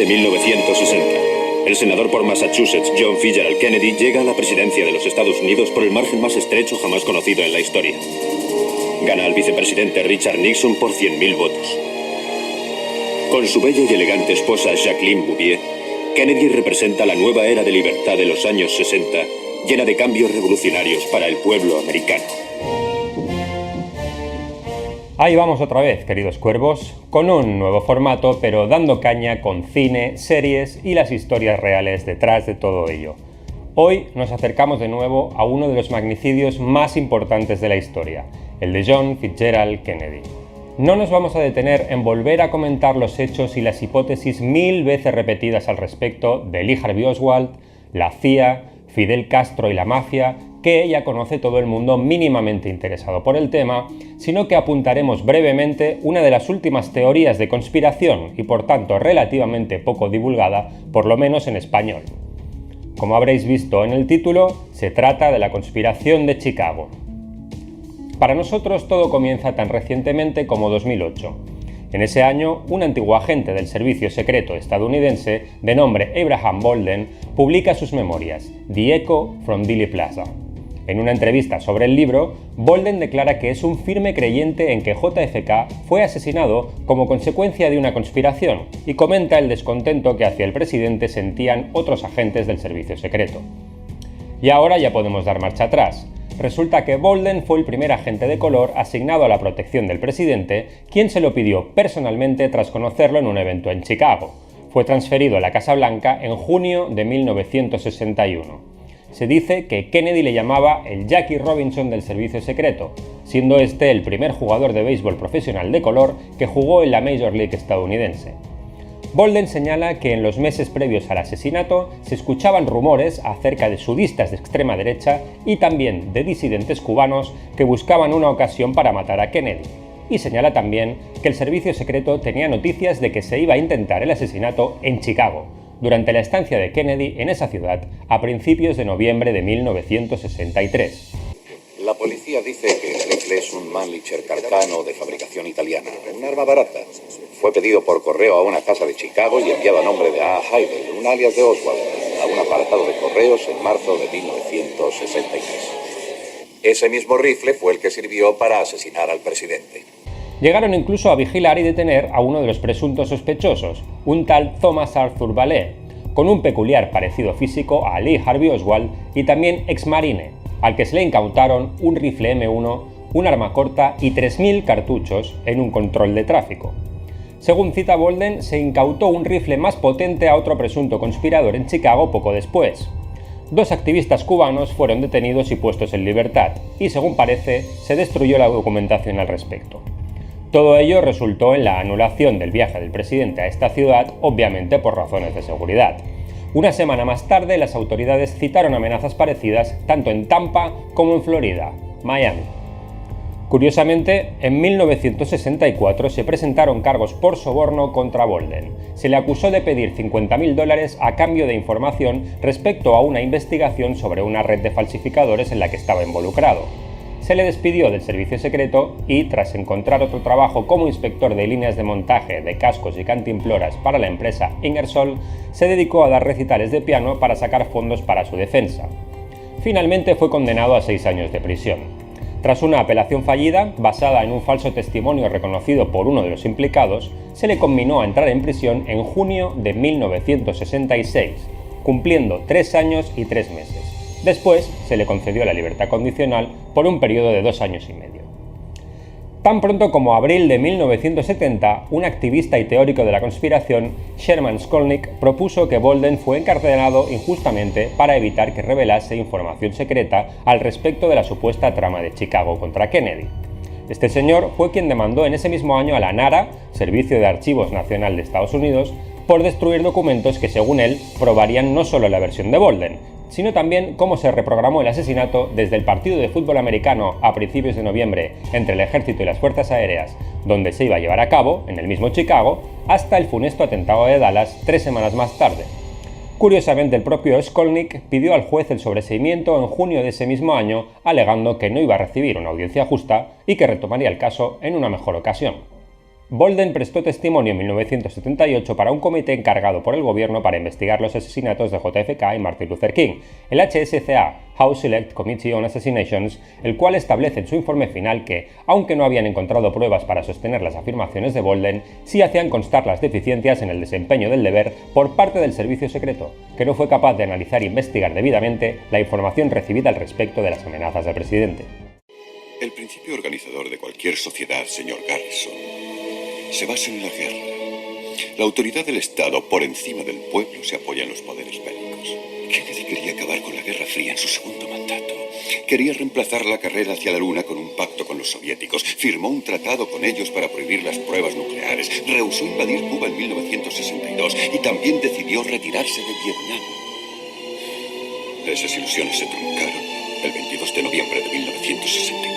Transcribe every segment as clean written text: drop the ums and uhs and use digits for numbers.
de 1960. El senador por Massachusetts, John Fitzgerald Kennedy, llega a la presidencia de los Estados Unidos por el margen más estrecho jamás conocido en la historia. Gana al vicepresidente Richard Nixon por 100.000 votos. Con su bella y elegante esposa Jacqueline Bouvier, Kennedy representa la nueva era de libertad de los años 60, llena de cambios revolucionarios para el pueblo americano. Ahí vamos otra vez, queridos cuervos, con un nuevo formato, pero dando caña con cine, series y las historias reales detrás de todo ello. Hoy nos acercamos de nuevo a uno de los magnicidios más importantes de la historia, el de John Fitzgerald Kennedy. No nos vamos a detener en volver a comentar los hechos y las hipótesis 1000 veces repetidas al respecto de Lee Harvey Oswald, la CIA, Fidel Castro y la mafia, que ya conoce todo el mundo mínimamente interesado por el tema, sino que apuntaremos brevemente una de las últimas teorías de conspiración y por tanto relativamente poco divulgada, por lo menos en español. Como habréis visto en el título, se trata de la conspiración de Chicago. Para nosotros todo comienza tan recientemente como 2008. En ese año, un antiguo agente del servicio secreto estadounidense de nombre Abraham Bolden publica sus memorias, The Echo from Dealey Plaza. En una entrevista sobre el libro, Bolden declara que es un firme creyente en que JFK fue asesinado como consecuencia de una conspiración y comenta el descontento que hacia el presidente sentían otros agentes del servicio secreto. Y ahora ya podemos dar marcha atrás. Resulta que Bolden fue el primer agente de color asignado a la protección del presidente, quien se lo pidió personalmente tras conocerlo en un evento en Chicago. Fue transferido a la Casa Blanca en junio de 1961. Se dice que Kennedy le llamaba el Jackie Robinson del servicio secreto, siendo este el primer jugador de béisbol profesional de color que jugó en la Major League estadounidense. Bolden señala que en los meses previos al asesinato se escuchaban rumores acerca de sudistas de extrema derecha y también de disidentes cubanos que buscaban una ocasión para matar a Kennedy. Y señala también que el servicio secreto tenía noticias de que se iba a intentar el asesinato en Chicago, durante la estancia de Kennedy en esa ciudad a principios de noviembre de 1963. La policía dice que el rifle es un Mannlicher Carcano de fabricación italiana, un arma barata. Fue pedido por correo a una casa de Chicago y enviado a nombre de A. Heidel, un alias de Oswald, a un apartado de correos en marzo de 1963. Ese mismo rifle fue el que sirvió para asesinar al presidente. Llegaron incluso a vigilar y detener a uno de los presuntos sospechosos, un tal Thomas Arthur Ballet, con un peculiar parecido físico a Lee Harvey Oswald y también exmarine, al que se le incautaron un rifle M1, un arma corta y 3.000 cartuchos en un control de tráfico. Según cita Bolden, se incautó un rifle más potente a otro presunto conspirador en Chicago poco después. 2 activistas cubanos fueron detenidos y puestos en libertad, y según parece, se destruyó la documentación al respecto. Todo ello resultó en la anulación del viaje del presidente a esta ciudad, obviamente por razones de seguridad. Una semana más tarde, las autoridades citaron amenazas parecidas tanto en Tampa como en Florida, Miami. Curiosamente, en 1964 se presentaron cargos por soborno contra Bolden. Se le acusó de pedir $50.000 a cambio de información respecto a una investigación sobre una red de falsificadores en la que estaba involucrado. Se le despidió del servicio secreto y, tras encontrar otro trabajo como inspector de líneas de montaje de cascos y cantimploras para la empresa Ingersoll, se dedicó a dar recitales de piano para sacar fondos para su defensa. Finalmente fue condenado a 6 años de prisión. Tras una apelación fallida, basada en un falso testimonio reconocido por uno de los implicados, se le conminó a entrar en prisión en junio de 1966, cumpliendo 3 años y 3 meses. Después se le concedió la libertad condicional por un periodo de 2 años y medio. Tan pronto como abril de 1970, un activista y teórico de la conspiración, Sherman Skolnick, propuso que Bolden fue encarcelado injustamente para evitar que revelase información secreta al respecto de la supuesta trama de Chicago contra Kennedy. Este señor fue quien demandó en ese mismo año a la NARA, Servicio de Archivos Nacional de Estados Unidos, por destruir documentos que, según él, probarían no solo la versión de Bolden, sino también cómo se reprogramó el asesinato desde el partido de fútbol americano a principios de noviembre entre el ejército y las fuerzas aéreas, donde se iba a llevar a cabo, en el mismo Chicago, hasta el funesto atentado de Dallas 3 semanas más tarde. Curiosamente, el propio Skolnick pidió al juez el sobreseimiento en junio de ese mismo año, alegando que no iba a recibir una audiencia justa y que retomaría el caso en una mejor ocasión. Bolden prestó testimonio en 1978 para un comité encargado por el gobierno para investigar los asesinatos de JFK y Martin Luther King, el HSCA, House Select Committee on Assassinations, el cual establece en su informe final que, aunque no habían encontrado pruebas para sostener las afirmaciones de Bolden, sí hacían constar las deficiencias en el desempeño del deber por parte del servicio secreto, que no fue capaz de analizar e investigar debidamente la información recibida al respecto de las amenazas del presidente. El principio organizador de cualquier sociedad, señor Garrison, se basa en la guerra. La autoridad del Estado por encima del pueblo se apoya en los poderes bélicos. Kennedy quería acabar con la Guerra Fría en su segundo mandato. Quería reemplazar la carrera hacia la Luna con un pacto con los soviéticos. Firmó un tratado con ellos para prohibir las pruebas nucleares. Rehusó invadir Cuba en 1962 y también decidió retirarse de Vietnam. Esas ilusiones se truncaron el 22 de noviembre de 1963.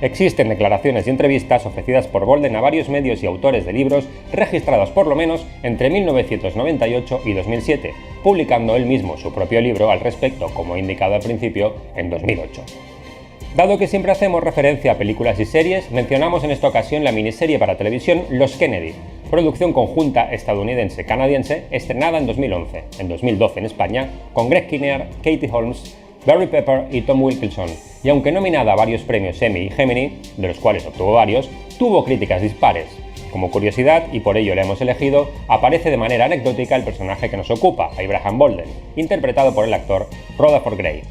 Existen declaraciones y entrevistas ofrecidas por Bolden a varios medios y autores de libros registrados por lo menos entre 1998 y 2007, publicando él mismo su propio libro al respecto, como he indicado al principio, en 2008. Dado que siempre hacemos referencia a películas y series, mencionamos en esta ocasión la miniserie para televisión Los Kennedy, producción conjunta estadounidense-canadiense estrenada en 2011, en 2012 en España, con Greg Kinnear, Katie Holmes, Barry Pepper y Tom Wilkinson, y aunque nominada a varios premios Emmy y Gemini, de los cuales obtuvo varios, tuvo críticas dispares. Como curiosidad, y por ello la hemos elegido, aparece de manera anecdótica el personaje que nos ocupa, Abraham Bolden, interpretado por el actor Rutherford Gray.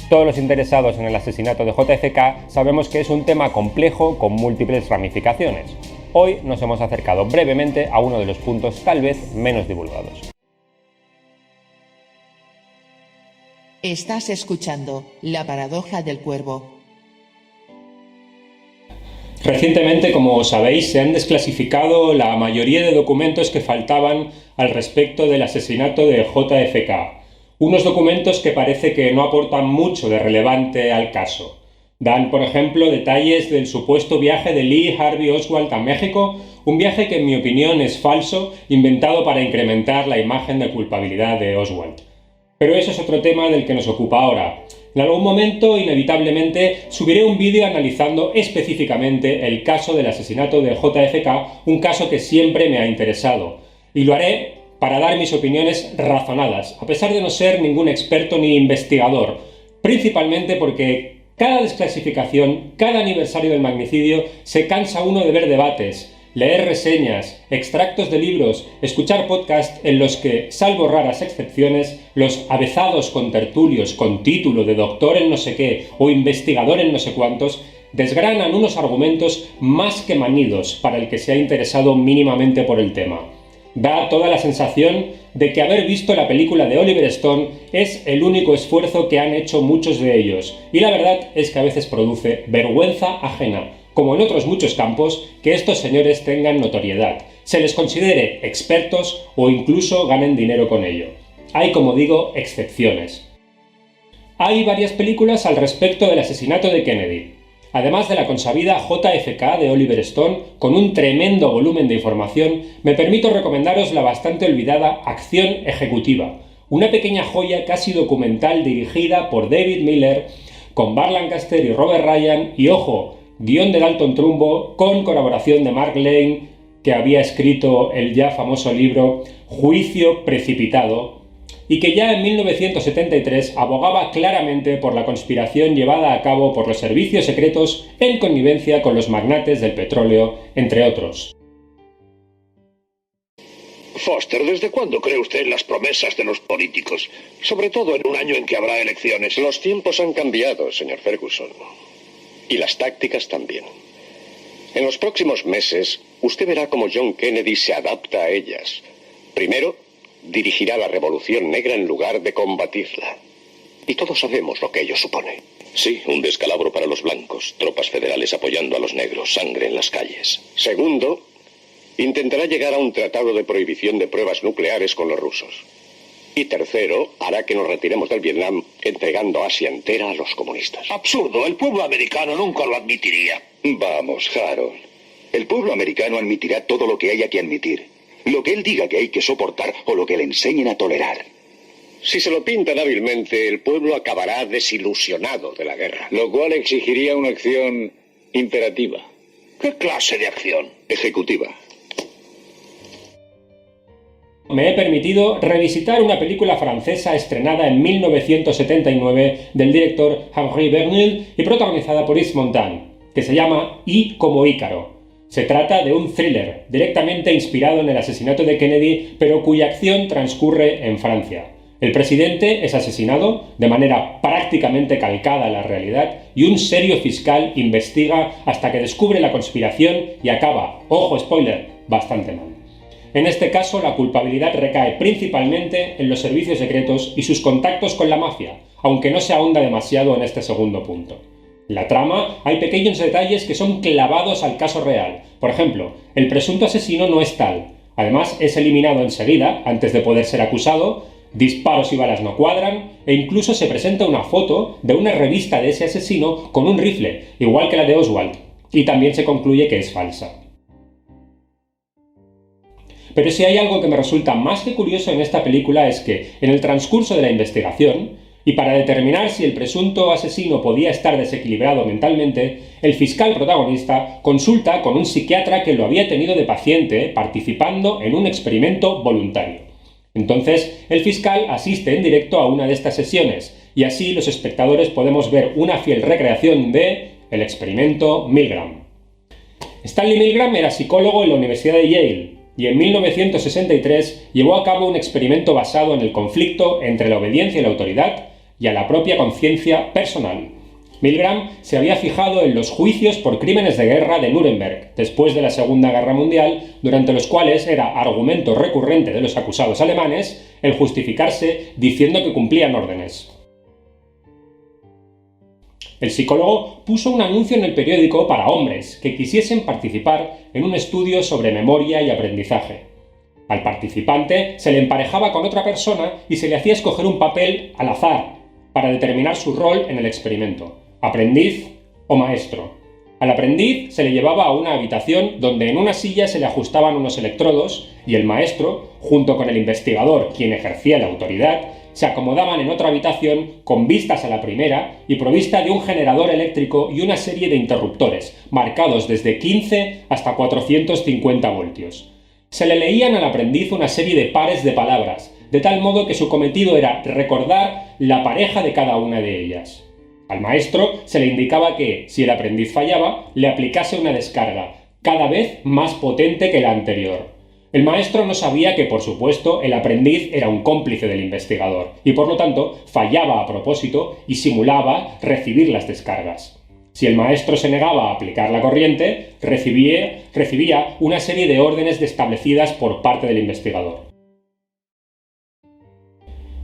Todos los interesados en el asesinato de JFK sabemos que es un tema complejo con múltiples ramificaciones. Hoy nos hemos acercado brevemente a uno de los puntos tal vez menos divulgados. Estás escuchando La Paradoja del Cuervo. Recientemente, como sabéis, se han desclasificado la mayoría de documentos que faltaban al respecto del asesinato de JFK. Unos documentos que parece que no aportan mucho de relevante al caso. Dan, por ejemplo, detalles del supuesto viaje de Lee Harvey Oswald a México, un viaje que en mi opinión es falso, inventado para incrementar la imagen de culpabilidad de Oswald. Pero eso es otro tema del que nos ocupa ahora. En algún momento, inevitablemente, subiré un vídeo analizando específicamente el caso del asesinato de JFK, un caso que siempre me ha interesado. Y lo haré para dar mis opiniones razonadas, a pesar de no ser ningún experto ni investigador, principalmente porque cada desclasificación, cada aniversario del magnicidio, se cansa uno de ver debates, leer reseñas, extractos de libros, escuchar podcasts en los que, salvo raras excepciones, los avezados contertulios con título de doctor en no sé qué o investigador en no sé cuántos, desgranan unos argumentos más que manidos para el que se ha interesado mínimamente por el tema. Da toda la sensación de que haber visto la película de Oliver Stone es el único esfuerzo que han hecho muchos de ellos, y la verdad es que a veces produce vergüenza ajena, como en otros muchos campos, que estos señores tengan notoriedad, se les considere expertos o incluso ganen dinero con ello. Hay, como digo, excepciones. Hay varias películas al respecto del asesinato de Kennedy. Además de la consabida JFK de Oliver Stone, con un tremendo volumen de información, me permito recomendaros la bastante olvidada Acción Ejecutiva, una pequeña joya casi documental dirigida por David Miller, con Burt Lancaster y Robert Ryan, y ojo, guión de Dalton Trumbo, con colaboración de Mark Lane, que había escrito el ya famoso libro Juicio Precipitado, y que ya en 1973 abogaba claramente por la conspiración llevada a cabo por los servicios secretos en connivencia con los magnates del petróleo, entre otros. Foster, ¿desde cuándo cree usted en las promesas de los políticos? Sobre todo en un año en que habrá elecciones. Los tiempos han cambiado, señor Ferguson. Y las tácticas también. En los próximos meses, usted verá cómo John Kennedy se adapta a ellas. Primero, dirigirá la Revolución Negra en lugar de combatirla. Y todos sabemos lo que ello supone. Sí, un descalabro para los blancos, tropas federales apoyando a los negros, sangre en las calles. Segundo, intentará llegar a un tratado de prohibición de pruebas nucleares con los rusos. Y tercero, hará que nos retiremos del Vietnam entregando Asia entera a los comunistas. Absurdo, el pueblo americano nunca lo admitiría. Vamos, Harold. El pueblo americano admitirá todo lo que haya que admitir. Lo que él diga que hay que soportar o lo que le enseñen a tolerar. Si se lo pintan hábilmente, el pueblo acabará desilusionado de la guerra. Lo cual exigiría una acción imperativa. ¿Qué clase de acción? Ejecutiva. Me he permitido revisitar una película francesa estrenada en 1979 del director Henri Verneuil y protagonizada por Yves Montand, que se llama I como Ícaro. Se trata de un thriller directamente inspirado en el asesinato de Kennedy, pero cuya acción transcurre en Francia. El presidente es asesinado de manera prácticamente calcada a la realidad y un serio fiscal investiga hasta que descubre la conspiración y acaba, ojo spoiler, bastante mal. En este caso, la culpabilidad recae principalmente en los servicios secretos y sus contactos con la mafia, aunque no se ahonda demasiado en este segundo punto. En la trama hay pequeños detalles que son clavados al caso real. Por ejemplo, el presunto asesino no es tal. Además, es eliminado enseguida, antes de poder ser acusado, disparos y balas no cuadran, e incluso se presenta una foto de una revista de ese asesino con un rifle, igual que la de Oswald, y también se concluye que es falsa. Pero si hay algo que me resulta más que curioso en esta película es que, en el transcurso de la investigación, y para determinar si el presunto asesino podía estar desequilibrado mentalmente, el fiscal protagonista consulta con un psiquiatra que lo había tenido de paciente participando en un experimento voluntario. Entonces, el fiscal asiste en directo a una de estas sesiones, y así los espectadores podemos ver una fiel recreación de el experimento Milgram. Stanley Milgram era psicólogo en la Universidad de Yale, y en 1963 llevó a cabo un experimento basado en el conflicto entre la obediencia a la autoridad y a la propia conciencia personal. Milgram se había fijado en los juicios por crímenes de guerra de Nuremberg, después de la Segunda Guerra Mundial, durante los cuales era argumento recurrente de los acusados alemanes el justificarse diciendo que cumplían órdenes. El psicólogo puso un anuncio en el periódico para hombres que quisiesen participar en un estudio sobre memoria y aprendizaje. Al participante se le emparejaba con otra persona y se le hacía escoger un papel al azar para determinar su rol en el experimento, aprendiz o maestro. Al aprendiz se le llevaba a una habitación donde en una silla se le ajustaban unos electrodos y el maestro, junto con el investigador, quien ejercía la autoridad, se acomodaban en otra habitación con vistas a la primera y provista de un generador eléctrico y una serie de interruptores, marcados desde 15 hasta 450 voltios. Se le leían al aprendiz una serie de pares de palabras, de tal modo que su cometido era recordar la pareja de cada una de ellas. Al maestro se le indicaba que, si el aprendiz fallaba, le aplicase una descarga, cada vez más potente que la anterior. El maestro no sabía que, por supuesto, el aprendiz era un cómplice del investigador, y por lo tanto fallaba a propósito y simulaba recibir las descargas. Si el maestro se negaba a aplicar la corriente, recibía una serie de órdenes establecidas por parte del investigador.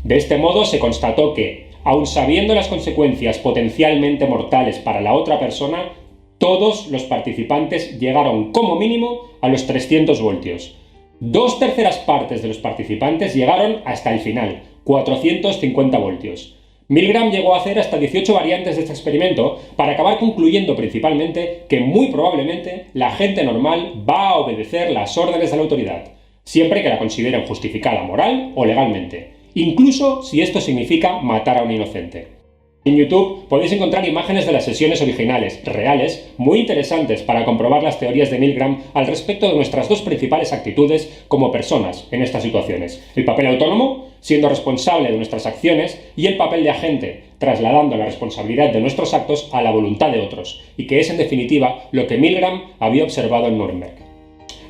De este modo se constató que, aun sabiendo las consecuencias potencialmente mortales para la otra persona, todos los participantes llegaron como mínimo a los 300 voltios. 2/3 partes de los participantes llegaron hasta el final, 450 voltios. Milgram llegó a hacer hasta 18 variantes de este experimento para acabar concluyendo principalmente que muy probablemente la gente normal va a obedecer las órdenes de la autoridad, siempre que la consideren justificada moral o legalmente, incluso si esto significa matar a un inocente. En YouTube podéis encontrar imágenes de las sesiones originales, reales, muy interesantes para comprobar las teorías de Milgram al respecto de nuestras dos principales actitudes como personas en estas situaciones: el papel autónomo, siendo responsable de nuestras acciones, y el papel de agente, trasladando la responsabilidad de nuestros actos a la voluntad de otros, y que es en definitiva lo que Milgram había observado en Nuremberg.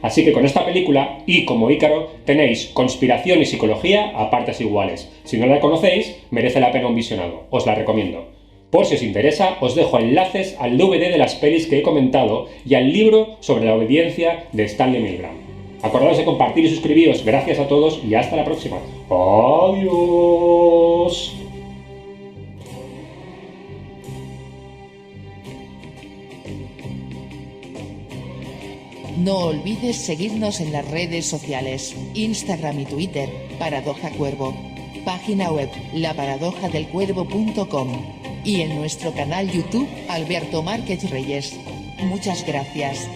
Así que con esta película, y como Ícaro, tenéis conspiración y psicología a partes iguales. Si no la conocéis, merece la pena un visionado, os la recomiendo. Por si os interesa, os dejo enlaces al DVD de las pelis que he comentado y al libro sobre la obediencia de Stanley Milgram. Acordaos de compartir y suscribiros. Gracias a todos y hasta la próxima. ¡Adiós! No olvides seguirnos en las redes sociales, Instagram y Twitter, Paradoja Cuervo, página web laparadojadelcuervo.com y en nuestro canal YouTube Alberto Márquez Reyes. Muchas gracias.